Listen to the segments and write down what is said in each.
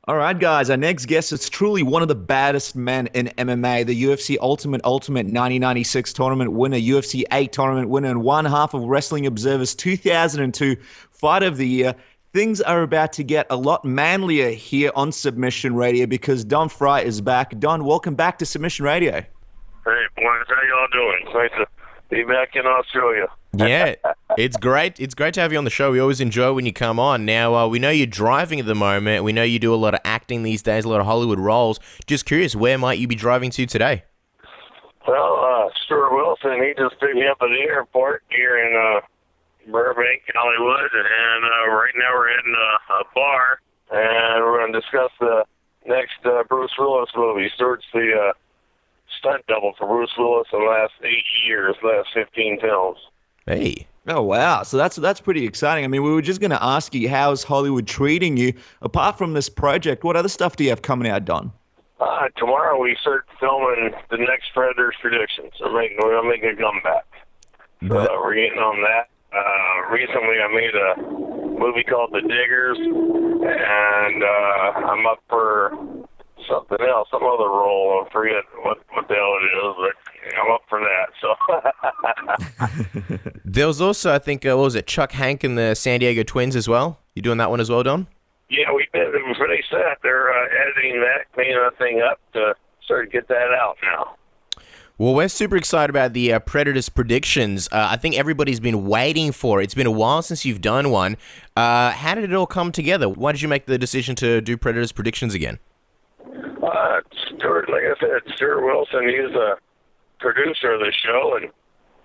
All right, guys. Our next guest is truly one of the baddest men in MMA. The UFC Ultimate 1996 tournament winner, UFC 8 tournament winner, and one half of Wrestling Observer's 2002 Fight of the Year. Things are about to get a lot manlier here on Submission Radio because Don Frye is back. Don, welcome back to Submission Radio. Hey, boys, how y'all doing? It's nice to be back in Australia. Yeah, it's great. It's great to have you on the show. We always enjoy when you come on. Now, we know you're driving at the moment. We know you do a lot of acting these days, a lot of Hollywood roles. Just curious, where might you be driving to today? Well, Stuart Wilson, he just picked me up at the airport here in Burbank, Hollywood, and right now we're in a bar, and we're going to discuss the next Bruce Willis movie. Stuart's the stunt double for Bruce Willis in the last 8 years, last 15 films. Hey. Oh, wow. So that's pretty exciting. I mean, we were just going to ask you, how's Hollywood treating you? Apart from this project, what other stuff do you have coming out, Don? Tomorrow we start filming the next Predators Predictions. We're going to make a comeback. So we're getting on that. Recently I made a movie called The Diggers, and I'm up for something else, some other role. I forget what the hell it is, but I'm up for that. So There was also, I think, what was it, Chuck Hank and the San Diego Twins as well? You doing that one as well, Don? yeah, we did. Before they said they're editing that, cleaning that thing up to sort of get that out now. Well, we're super excited about the Predators predictions. I think everybody's been waiting for it. It's been a while since you've done one. How did it all come together? Why did you make the decision to do Predators predictions again? Stuart, like I said, Stuart Wilson, he's a producer of the show, and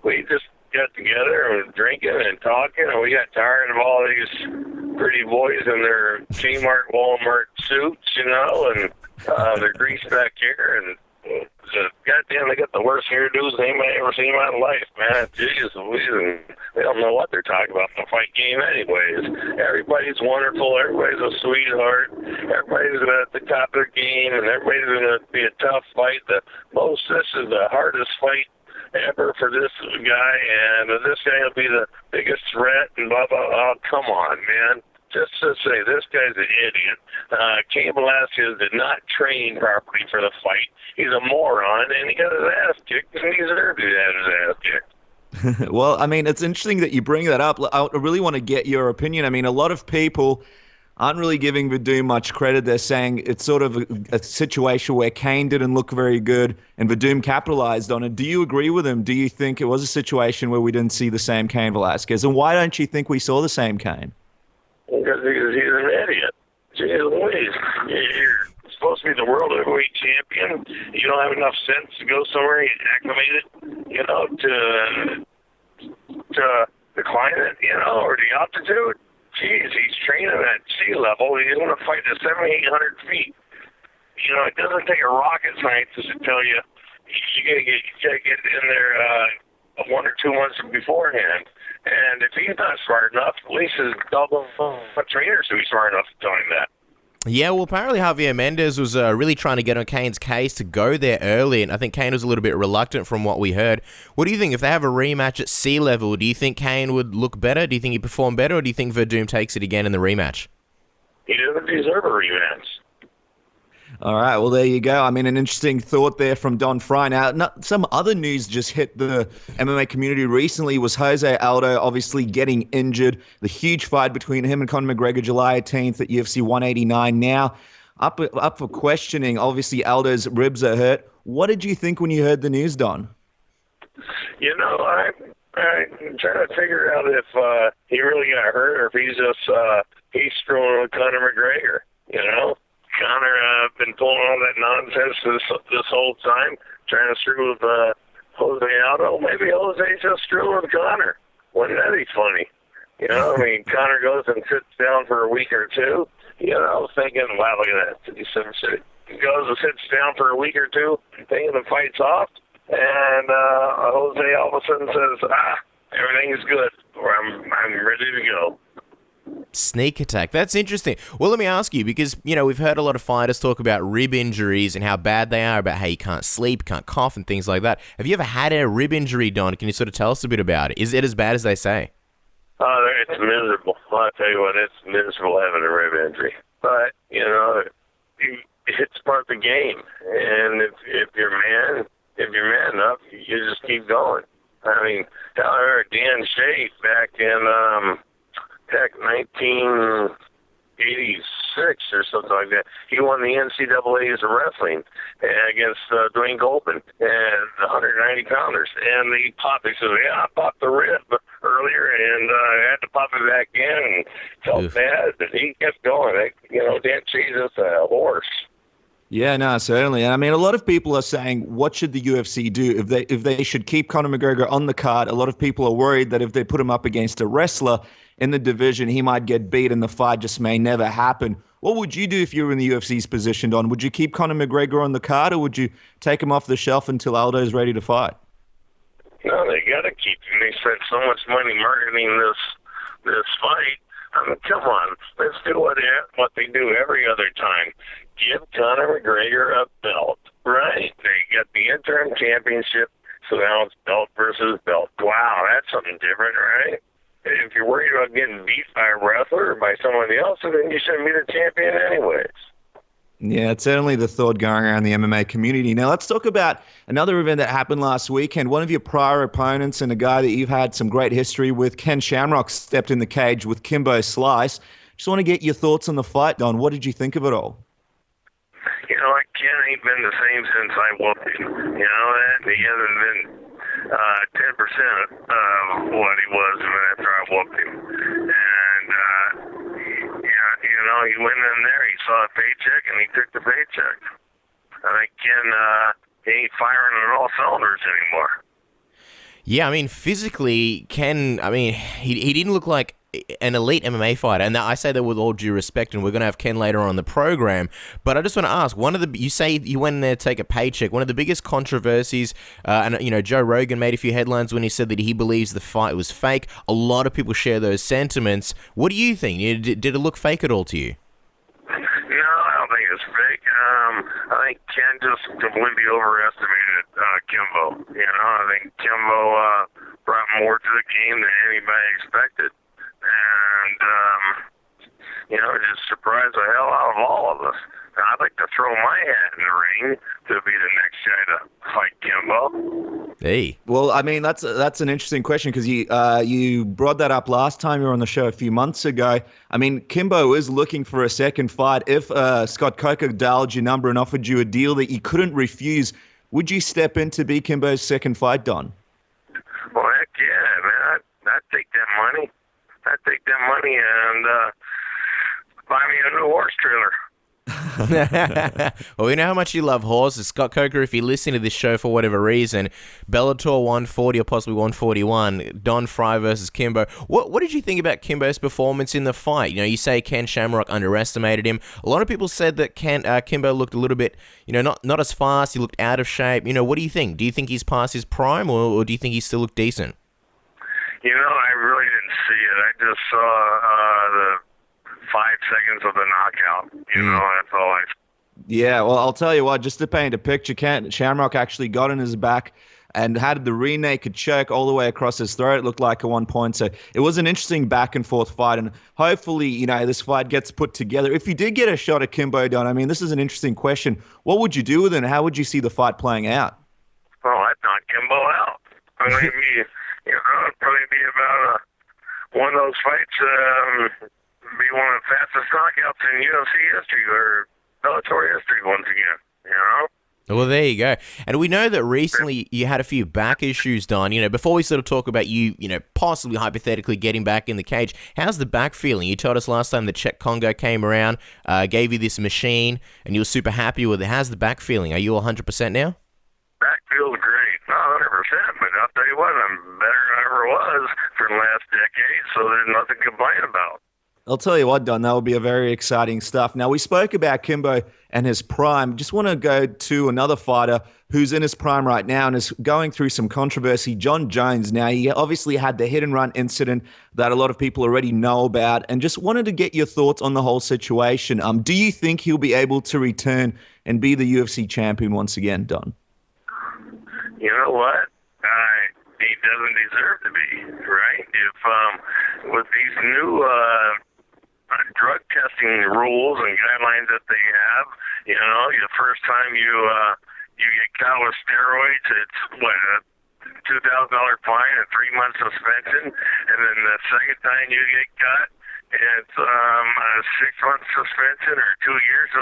we just got together and drinking and talking, and we got tired of all these pretty boys in their Kmart, Walmart suits, and their greased back hair, and goddamn, they got the worst hairdos anybody ever seen in my life, man. Jeez Louise, they don't know what they're talking about in the fight game anyways. Everybody's wonderful. Everybody's a sweetheart. Everybody's at the top of their game, and everybody's going to be a tough fight. This is the hardest fight ever for this guy, and this guy will be the biggest threat, and blah, blah, blah. Oh, come on, man. Just to say, this guy's an idiot. Cain Velasquez did not train properly for the fight. He's a moron, and he got his ass kicked, and he deserved to have his ass kicked. Well, I mean, it's interesting that you bring that up. I really want to get your opinion. I mean, a lot of people aren't really giving Werdum much credit. They're saying it's sort of a situation where Cain didn't look very good and Werdum capitalized on it. Do you agree with him? Do you think it was a situation where we didn't see the same Cain Velasquez? And why don't you think we saw the same Cain? Because he's an idiot. Jeez Louise, you're supposed to be the world heavyweight champion. You don't have enough sense to go somewhere and get acclimated, to decline it, or the altitude. Jeez, he's training at sea level. He's going to fight at 7,800 feet. It doesn't take a rocket scientist to tell you you gotta get in there 1 or 2 months beforehand. And if he's not smart enough, at least his double trainers should be smart enough to tell him that. Yeah, well, apparently Javier Mendez was really trying to get on Cain's case to go there early, and I think Cain was a little bit reluctant from what we heard. What do you think? If they have a rematch at sea level, do you think Cain would look better? Do you think he'd perform better, or do you think Werdum takes it again in the rematch? He doesn't deserve a rematch. All right, well, there you go. I mean, an interesting thought there from Don Frye. Now, some other news just hit the MMA community recently was Jose Aldo obviously getting injured. The huge fight between him and Conor McGregor July 18th at UFC 189. Now, up for questioning. Obviously, Aldo's ribs are hurt. What did you think when you heard the news, Don? I'm trying to figure out if he really got hurt or if he's screwing with Conor McGregor, Conor been pulling all that nonsense this whole time, trying to screw with Jose Aldo. Maybe Jose's just screwing with Conor. Wouldn't that be funny? Conor goes and sits down for a week or two. I was thinking, wow, look at that. He goes and sits down for a week or two, thinking the fight's off, and Jose all of a sudden says, everything's good, or I'm ready to go. Sneak attack. That's interesting. Well, let me ask you, because, we've heard a lot of fighters talk about rib injuries and how bad they are, about how you can't sleep, can't cough, and things like that. Have you ever had a rib injury, Don? Can you sort of tell us a bit about it? Is it as bad as they say? It's miserable. I'll tell you what, it's miserable having a rib injury. But, it's part of the game. And if you're man enough, you just keep going. I mean, I heard Dan Shea back in 1986 or something like that. He won the NCAA's of wrestling against Dwayne Goldman and the 190 pounders. And he said, I popped the rib earlier and I had to pop it back in and felt bad. But he kept going. Dan Shea's just a horse. Yeah, no, certainly. And I mean, a lot of people are saying, what should the UFC do if they should keep Conor McGregor on the card? A lot of people are worried that if they put him up against a wrestler in the division, he might get beat and the fight just may never happen. What would you do if you were in the UFC's position, Don? Would you keep Conor McGregor on the card, or would you take him off the shelf until Aldo's ready to fight? No, they got to keep him. They spent so much money marketing this fight. I mean, come on, let's do what they do every other time. Give Conor McGregor a belt, right? They got the interim championship, so now it's belt versus belt. Wow, that's something different, right? If you're worried about getting beat by a wrestler or by somebody else, then you shouldn't be the champion anyways. Yeah, it's certainly the thought going around the MMA community. Now, let's talk about another event that happened last weekend. One of your prior opponents and a guy that you've had some great history with, Ken Shamrock, stepped in the cage with Kimbo Slice. Just want to get your thoughts on the fight, Don. What did you think of it all? Ken ain't been the same since I whooped him. That he hasn't been 10% of what he was after I whooped him. And, he went in there, he saw a paycheck, and he took the paycheck. I think Ken, he ain't firing on all cylinders anymore. Yeah, I mean, physically, Ken, he didn't look like an elite MMA fighter, and I say that with all due respect, and we're going to have Ken later on the program, but I just want to ask, you say you went in there to take a paycheck. One of the biggest controversies, and Joe Rogan made a few headlines when he said that he believes the fight was fake. A lot of people share those sentiments. What do you think? Did it look fake at all to you? No, I don't think it's fake. I think Ken just completely overestimated Kimbo. I think Kimbo brought more to the game than anybody expected. And, it just surprised the hell out of all of us. I'd like to throw my hat in the ring to be the next guy to fight Kimbo. Hey. Well, I mean, that's an interesting question because you brought that up last time you were on the show a few months ago. I mean, Kimbo is looking for a second fight. If Scott Coker dialed your number and offered you a deal that you couldn't refuse, would you step in to be Kimbo's second fight, Don? Well, heck yeah, man. I'd take that money. And buy me a new horse trailer. Well, we know how much you love horses. Scott Coker, if you listen to this show for whatever reason, Bellator 140 or possibly 141, Don Frye versus Kimbo. What did you think about Kimbo's performance in the fight? You say Ken Shamrock underestimated him. A lot of people said that Kimbo looked a little bit, not as fast. He looked out of shape. What do you think? Do you think he's past his prime, or do you think he still looked decent? I really didn't see it. I just saw the 5 seconds of the knockout. That's all I. Yeah, well, I'll tell you what, just to paint a picture, Shamrock actually got in his back and had the rear naked choke all the way across his throat. It looked like at one point. So it was an interesting back and forth fight. And hopefully, this fight gets put together. If you did get a shot at Kimbo, Don, I mean, this is an interesting question. What would you do with it, and how would you see the fight playing out? Well, I'd knock Kimbo out. It'd probably be about one of those fights, be one of the fastest knockouts in UFC history or Bellator history once again, Well, there you go. And we know that recently you had a few back issues, Don. Before we sort of talk about you, possibly hypothetically getting back in the cage, how's the back feeling? You told us last time the Czech Congo came around, gave you this machine, and you were super happy with it. How's the back feeling? Are you 100% now? Back feels great. Not 100%, but I'll tell you what, I'm better than I ever was for the last decade, so there's nothing to complain about. I'll tell you what, Don, that will be a very exciting stuff. Now, we spoke about Kimbo and his prime. Just want to go to another fighter who's in his prime right now and is going through some controversy, Jon Jones. Now, he obviously had the hit-and-run incident that a lot of people already know about, and just wanted to get your thoughts on the whole situation. Do you think he'll be able to return and be the UFC champion once again, Don? You know what? He doesn't deserve to be, right? If with these new drug testing rules and guidelines that they have. You know, the first time you get caught with steroids, it's what, a $2,000 fine and 3 months suspension, and then the second time you get caught, it's a 6 month suspension or 2 years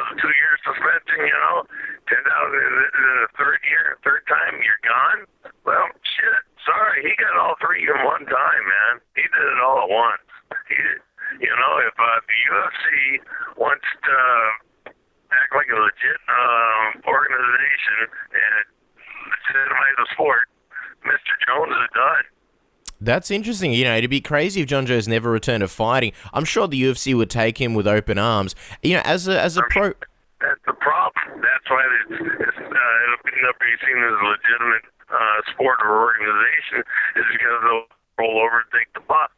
suspension. You know, 10,000. The third time you're gone. Well, shit. Sorry, he got all three in one time, man. He did it all at once. You know, if the UFC wants to act like a legit organization and legitimize the sport, Mr. Jones is done. That's interesting. You know, it'd be crazy if Jon Jones never returned to fighting. I'm sure the UFC would take him with open arms. You know, as a pro. That's the problem. That's why it'll never be seen as a legitimate sport or organization, is because they'll roll over and take the buck.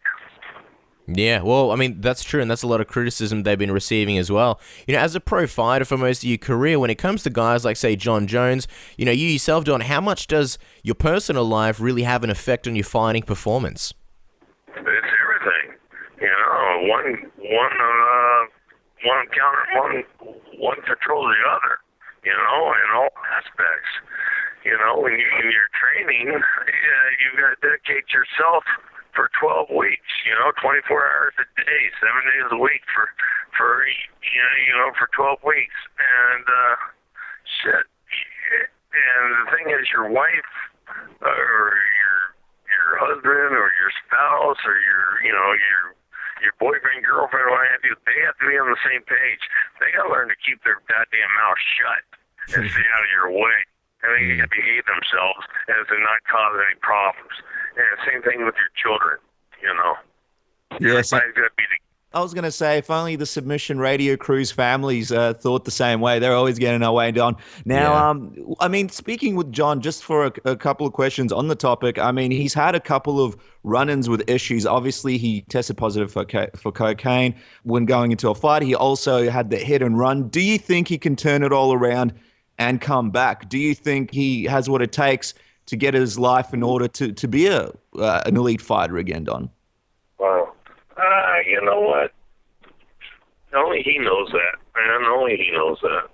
Yeah, well, I mean, that's true, and that's a lot of criticism they've been receiving as well. You know, as a pro fighter for most of your career, when it comes to guys like, say, Jon Jones, you know, you yourself, Don, how much does your personal life really have an effect on your fighting performance? It's everything. You know, one controls the other, you know, in all aspects. You know, when you're training, you've got to dedicate yourself for 12 weeks, you know, 24 hours a day, 7 days a week for 12 weeks. And shit. And the thing is, your wife or your husband or your spouse or your boyfriend, girlfriend, what have you, they have to be on the same page. They got to learn to keep their goddamn mouth shut and stay out of your way. And they got to behave themselves and to not cause any problems. And same thing with your children, you know. Yes. Everybody's got to be together. I was going to say, if only the Submission Radio Crew's families thought the same way. They're always getting our way down. Now, I mean, speaking with Jon, just for a couple of questions on the topic, I mean, he's had a couple of run-ins with issues. Obviously, he tested positive for cocaine when going into a fight. He also had the hit and run. Do you think he can turn it all around and come back? Do you think he has what it takes to get his life in order to be an elite fighter again, Don? Wow. You know what? Only he knows that, man. Only he knows that.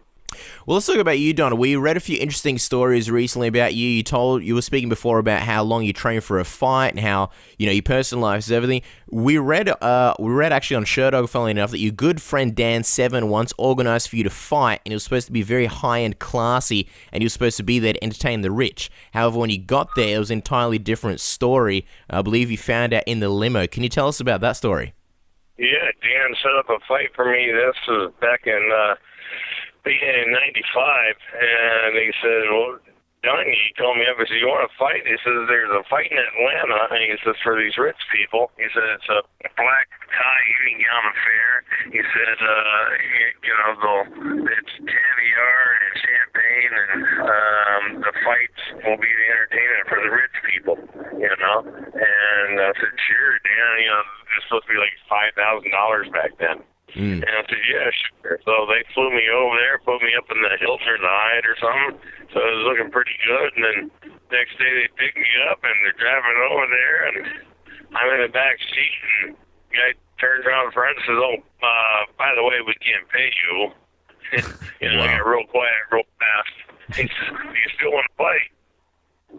Well, let's talk about you, Don. We read a few interesting stories recently about you. You were speaking before about how long you train for a fight and how, you know, your personal life is everything. We read actually on Sherdog, funnily enough, that your good friend Dan Seven once organized for you to fight, and it was supposed to be very high-end, classy, and he was supposed to be there to entertain the rich. However, when you got there, it was an entirely different story. I believe you found out in the limo. Can you tell us about that story? Yeah, Dan set up a fight for me. This was back in 95, and he said, well, Don, he called me up and said, you want to fight? He says, there's a fight in Atlanta, and he says, for these rich people. He said, it's a black tie evening gown affair. He said, it's caviar and champagne, and the fights will be the entertainment for the rich people, you know? And I said, sure, Dan, you know, it's supposed to be like $5,000 back then. And I said, yeah, sure. So they flew me over there, put me up in the Hilton or the Hyatt or something. So it was looking pretty good. And then next day they picked me up and they're driving over there. And I'm in the back seat. And the guy turns around in front and says, oh, by the way, we can't pay you. You know, I got real quiet, real fast. He says, do you still want to fight?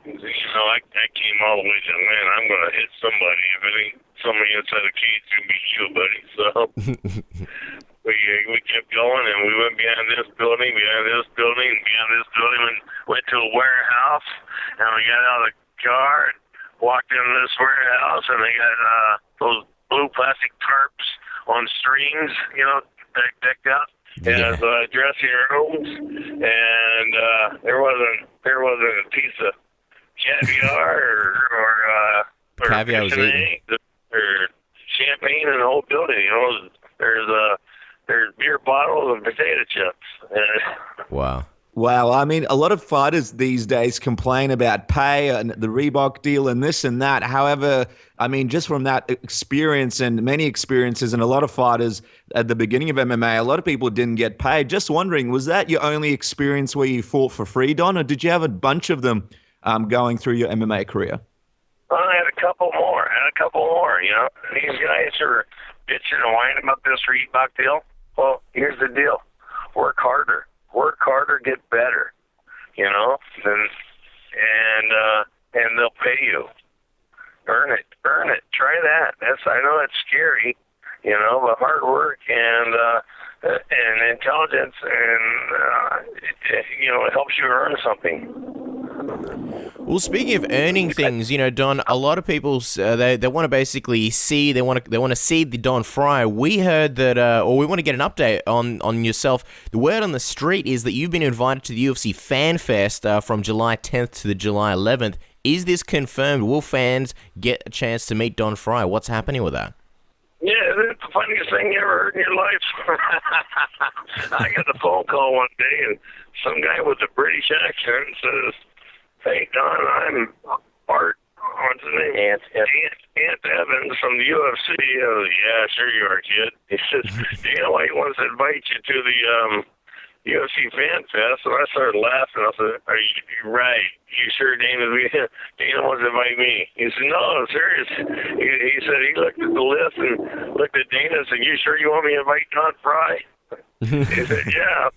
You know, I came all the way to Atlanta. I'm going to hit somebody. If it ain't somebody inside the cage, it's going to be you, buddy. So we kept going, and we went behind this building, and went to a warehouse, and we got out of the car and walked into this warehouse, and they got those blue plastic tarps on strings, you know, decked out. As dressing rooms, and there wasn't a piece of caviar or Caviar was eaten. or champagne in the whole building. You know, there's beer bottles and potato chips. Wow. Wow, I mean, a lot of fighters these days complain about pay and the Reebok deal and this and that. However, I mean, just from that experience and many experiences and a lot of fighters at the beginning of MMA, a lot of people didn't get paid. Just wondering, was that your only experience where you fought for free, Don, or did you have a bunch of them going through your MMA career? Well, I had a couple more, you know. These guys are bitching and whining about this Reebok deal. Well, here's the deal. Work harder. Work harder, get better. You know? And they'll pay you. Earn it. Earn it. Try that. I know it's scary, you know, but hard work and intelligence and it helps you earn something. Well, speaking of earning things, Don, a lot of people they want to basically see they want to see the Don Frye. We heard that, or we want to get an update on yourself. The word on the street is that you've been invited to the UFC Fan Fest from July 10th to the July 11th. Is this confirmed? Will fans get a chance to meet Don Frye? What's happening with that? Yeah, it's the funniest thing you ever heard in your life. I got a phone call one day, and some guy with a British accent says, "Hey, Don, I'm Art. What's his name? Ant Evans from the UFC." Yeah, sure you are, kid. He says, he wants to invite you to the UFC Fan Fest. So I started laughing. I said, "Are you right? You sure Dana wants to invite me?" He said, "No, serious." He said he looked at the list and looked at Dana and said, "You sure you want me to invite Don Frye?" He said, "Yeah."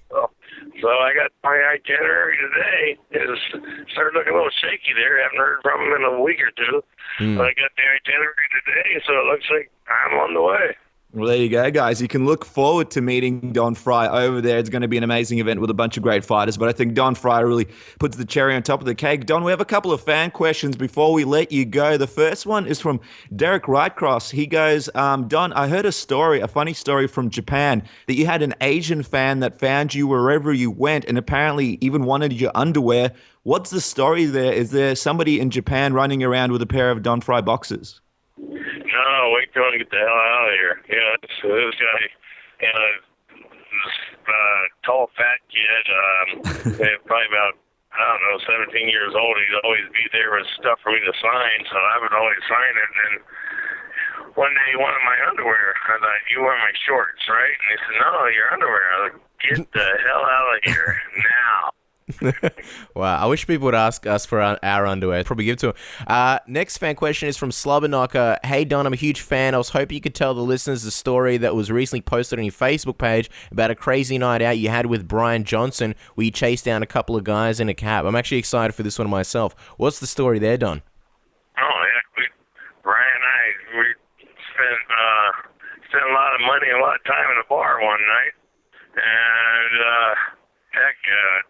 So I got my itinerary today. It started looking a little shaky there. Haven't heard from him in a week or two. But I got the itinerary today, so it looks like I'm on the way. Well, there you go, guys. You can look forward to meeting Don Frye over there. It's going to be an amazing event with a bunch of great fighters, but I think Don Frye really puts the cherry on top of the cake. Don, we have a couple of fan questions before we let you go. The first one is from Derek Rightcross. He goes, Don, I heard a funny story from Japan, that you had an Asian fan that found you wherever you went and apparently even wanted your underwear. What's the story there? Is there somebody in Japan running around with a pair of Don Frye boxers? No, wait till I get the hell out of here. Yeah, this guy, this tall, fat kid, probably about, 17 years old. He'd always be there with stuff for me to sign, so I would always sign it. And then one day he wanted my underwear. I thought, "You wear my shorts, right?" And he said, "No, your underwear." I was like, "Get the hell out of here now." Wow, I wish people would ask us for our underwear. Probably give it to them. Next fan question is from Slobberknocker. Hey Don, I'm a huge fan. I was hoping you could tell the listeners the story that was recently posted on your Facebook page about a crazy night out you had with Brian Johnson where you chased down a couple of guys in a cab. I'm actually excited for this one myself. What's the story there, Don? Oh yeah, Brian and I, we spent a lot of money and a lot of time in the bar one night, and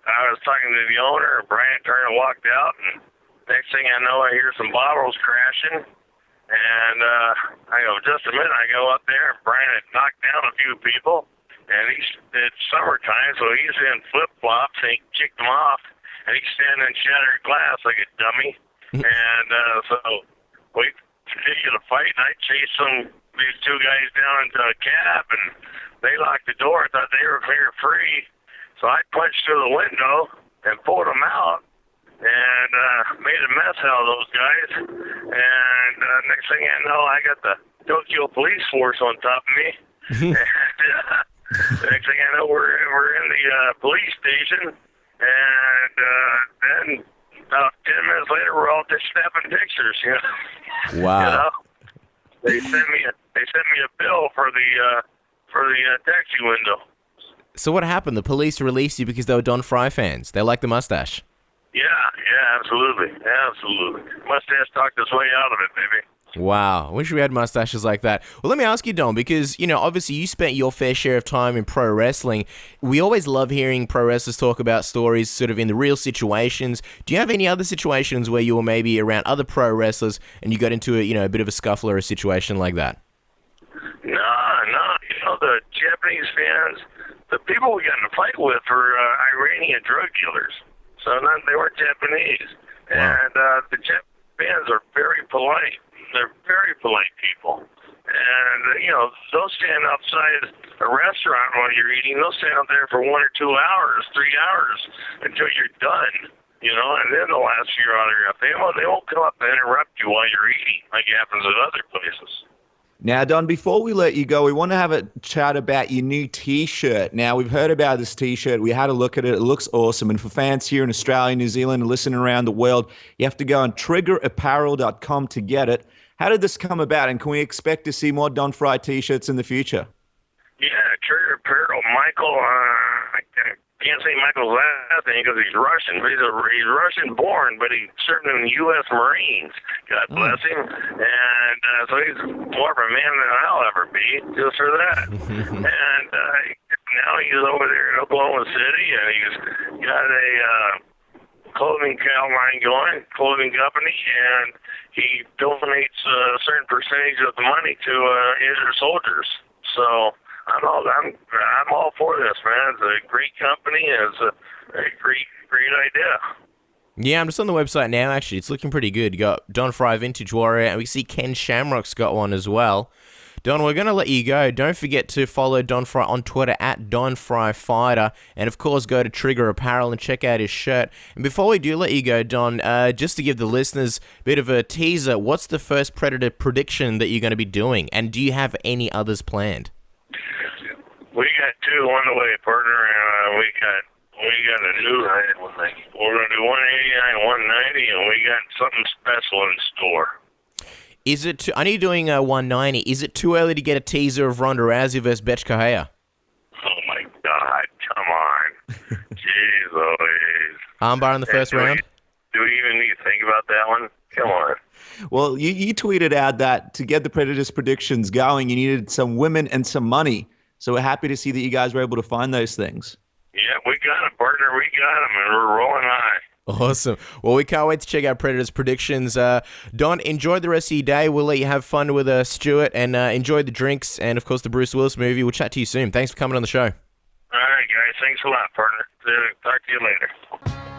I was talking to the owner, and Brian turned and walked out, and next thing I know, I hear some bottles crashing, and I go, "Just a minute." I go up there, and Brian had knocked down a few people, and it's summertime, so he's in flip-flops, and he kicked them off, and he's standing in shattered glass like a dummy, and so we continued to fight, and I chased these two guys down into a cab, and they locked the door. I thought they were clear free. So I punched through the window and pulled them out and made a mess out of those guys. And next thing I know, I got the Tokyo police force on top of me. And next thing I know, we're in the police station. And then about 10 minutes later, we're all just snapping pictures. Wow. They sent me a bill for the taxi window. So what happened? The police released you because they were Don Frye fans. They like the mustache. Yeah, absolutely. Mustache talked us way out of it, baby. Wow. I wish we had mustaches like that. Well, let me ask you, Don, because, obviously you spent your fair share of time in pro wrestling. We always love hearing pro wrestlers talk about stories sort of in the real situations. Do you have any other situations where you were maybe around other pro wrestlers and you got into a bit of a scuffle or a situation like that? No. The Japanese fans, the people we got in a fight with were Iranian drug dealers. So they weren't Japanese. Wow. And the Japanese fans are very polite. They're very polite people. And, they'll stand outside a restaurant while you're eating. They'll stand out there for 1 or 2 hours, 3 hours until you're done, and then they'll ask for your autograph. They won't come up and interrupt you while you're eating like happens at other places. Now, Don, before we let you go, we want to have a chat about your new T-shirt. Now, we've heard about this T-shirt. We had a look at it. It looks awesome. And for fans here in Australia, New Zealand, and listening around the world, you have to go on triggerapparel.com to get it. How did this come about, and can we expect to see more Don Frye t-shirts in the future? Yeah, Trigger Apparel. Michael, I can't say Michael's last name because he's Russian. He's Russian-born, but he served in the U.S. Marines. God bless him. And so he's more of a man than I'll ever be, just for that. And now he's over there in Oklahoma City, and he's got a clothing line going, clothing company, and he donates a certain percentage of the money to injured soldiers. So I'm all for this, man. It's a great company, and it's a great idea. Yeah, I'm just on the website now, actually. It's looking pretty good. You got Don Frye Vintage Warrior, and we see Ken Shamrock's got one as well. Don, we're going to let you go. Don't forget to follow Don Frye on Twitter at DonFryeFighter. And, of course, go to Trigger Apparel and check out his shirt. And before we do let you go, Don, just to give the listeners a bit of a teaser, what's the first Predator prediction that you're going to be doing? And do you have any others planned? We got two on the way, partner, and we got a new. We're gonna do 189, 190, and we got something special in store. Is it? I know you're doing 190. Is it too early to get a teaser of Ronda Rousey versus Betch Correia? Oh my God! Come on, jeez Louise. Armbar in the first round. Do we even need to think about that one? Come on. Well, you tweeted out that to get the Predators predictions going, you needed some women and some money. So we're happy to see that you guys were able to find those things. Yeah, we got them, partner. We got them, and we're rolling high. Awesome. Well, we can't wait to check out Predators predictions. Don, enjoy the rest of your day. We'll let you have fun with Stuart, and enjoy the drinks and, of course, the Bruce Willis movie. We'll chat to you soon. Thanks for coming on the show. All right, guys. Thanks a lot, partner. Talk to you later.